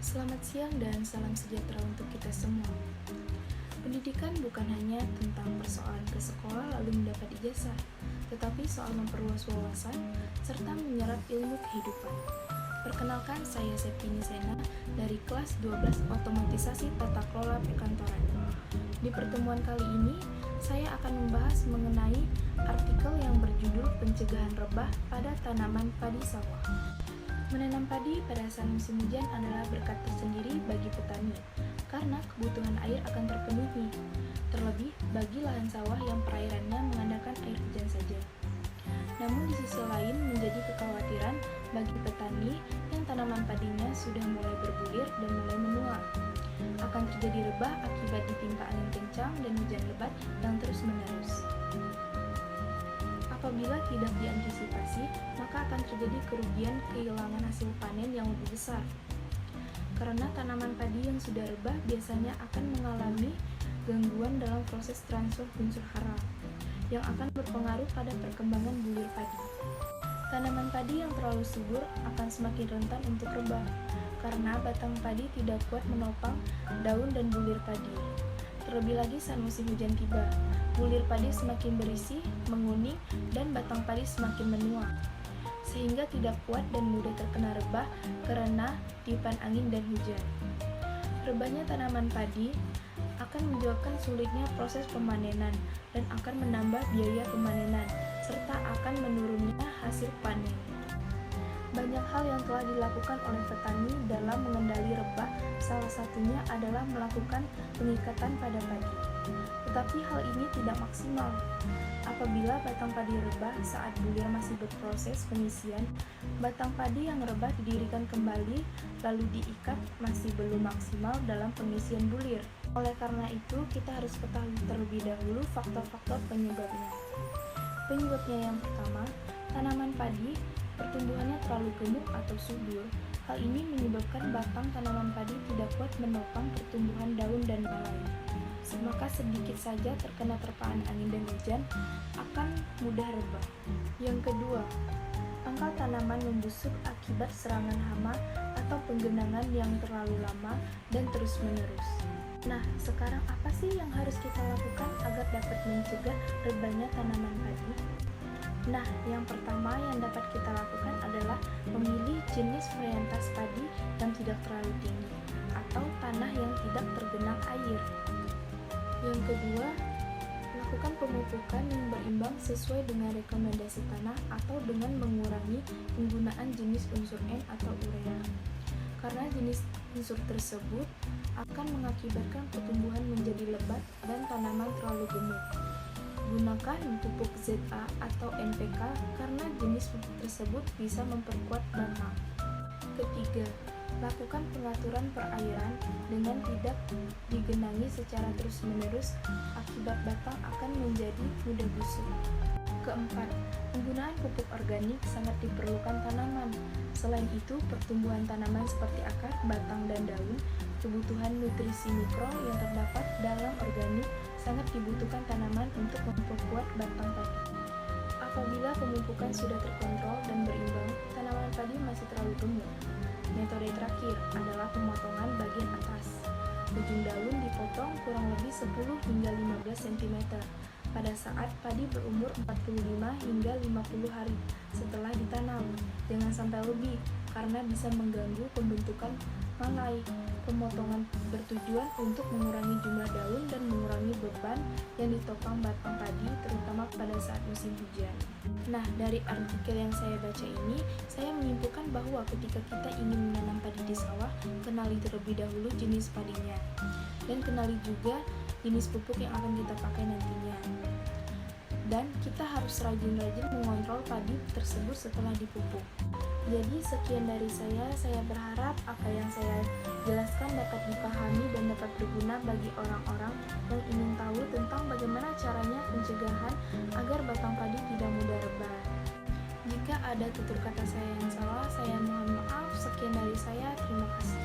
Selamat siang dan salam sejahtera untuk kita semua. Pendidikan bukan hanya tentang persoalan ke sekolah lalu mendapat ijazah, tetapi soal memperluas wawasan serta menyerap ilmu kehidupan. Perkenalkan, saya Septini Sena dari kelas 12 Otomatisasi Tata Kelola Perkantoran. Di pertemuan kali ini, saya akan membahas mengenai artikel yang berjudul Pencegahan Rebah pada Tanaman Padi Sawah. Menanam padi pada saat musim hujan adalah berkat tersendiri bagi petani, karena kebutuhan air akan terpenuhi, terlebih bagi lahan sawah yang perairannya mengandalkan air hujan saja. Namun di sisi lain menjadi kekhawatiran bagi petani yang tanaman padinya sudah mulai berbulir dan mulai menua. Akan terjadi rebah akibat ditimpa angin kencang dan hujan lebat yang terus-menerus. Apabila tidak diantisipasi, maka akan terjadi kerugian kehilangan hasil panen yang lebih besar. Karena tanaman padi yang sudah rebah biasanya akan mengalami gangguan dalam proses transfer unsur hara, yang akan berpengaruh pada perkembangan bulir padi. Tanaman padi yang terlalu subur akan semakin rentan untuk rebah, karena batang padi tidak kuat menopang daun dan bulir padi. Terlebih lagi saat musim hujan tiba, bulir padi semakin berisi, menguning, dan batang padi semakin menua, sehingga tidak kuat dan mudah terkena rebah karena tiupan angin dan hujan. Rebahnya tanaman padi akan menyebabkan sulitnya proses pemanenan dan akan menambah biaya pemanenan, serta akan menurunnya hasil panen. Banyak hal yang telah dilakukan oleh petani dalam mengendali rebah, salah satunya adalah melakukan pengikatan pada padi. Tetapi hal ini tidak maksimal. Apabila batang padi rebah saat bulir masih berproses pengisian, batang padi yang rebah didirikan kembali lalu diikat masih belum maksimal dalam pengisian bulir. Oleh karena itu, kita harus ketahui terlebih dahulu faktor-faktor penyebabnya. Penyebabnya yang pertama, tanaman padi pertumbuhannya terlalu gemuk atau subur. Hal ini menyebabkan batang tanaman padi tidak kuat menopang pertumbuhan daun dan balai. Maka sedikit saja terkena terpaan angin dan hujan akan mudah rebah. Yang kedua, pangkal tanaman membusuk akibat serangan hama atau penggenangan yang terlalu lama dan terus-menerus. Nah, sekarang apa sih yang harus kita lakukan agar dapat mencegah rebahnya tanaman padi? Nah, yang pertama yang dapat kita lakukan adalah memilih jenis varietas padi yang tidak terlalu tinggi atau tanah yang tidak tergenang air. Yang kedua, lakukan pemupukan yang berimbang sesuai dengan rekomendasi tanah atau dengan mengurangi penggunaan jenis unsur N atau urea. Karena jenis unsur tersebut akan mengakibatkan pertumbuhan menjadi lebat dan tanaman terlalu gemuk. Gunakan pupuk ZA atau NPK karena jenis pupuk tersebut bisa memperkuat batang. Ketiga, lakukan pengaturan perairan dengan tidak digenangi secara terus-menerus akibat batang akan menjadi mudah busuk. Keempat, penggunaan pupuk organik sangat diperlukan tanaman. Selain itu, pertumbuhan tanaman seperti akar, batang, dan daun, kebutuhan nutrisi mikro yang terdapat dalam organik sangat dibutuhkan tanaman untuk memperkuat batang padi. Apabila pemupukan sudah terkontrol dan berimbang, tanaman padi masih terlalu gemuk. Metode terakhir adalah pemotongan bagian atas. Ujung daun dipotong kurang lebih 10 hingga 15 cm pada saat padi berumur 45 hingga 50 hari setelah ditanam. Jangan sampai lebih karena bisa mengganggu pembentukan malai. Pemotongan bertujuan untuk mengurangi jumlah daun dan mengurangi beban yang ditopang batang padi terutama pada saat musim hujan. Nah, dari artikel yang saya baca ini, saya menyimpulkan bahwa ketika kita ingin menanam padi di sawah, kenali terlebih dahulu jenis padinya dan kenali juga jenis pupuk yang akan kita pakai nantinya. Dan kita harus rajin-rajin mengontrol padi tersebut setelah dipupuk. Jadi sekian dari saya berharap apa yang saya jelaskan dapat dipahami dan dapat berguna bagi orang-orang yang ingin tahu tentang bagaimana caranya pencegahan agar batang padi tidak mudah rebah. Jika ada tutur kata saya yang salah, saya mohon maaf. Sekian dari saya, terima kasih.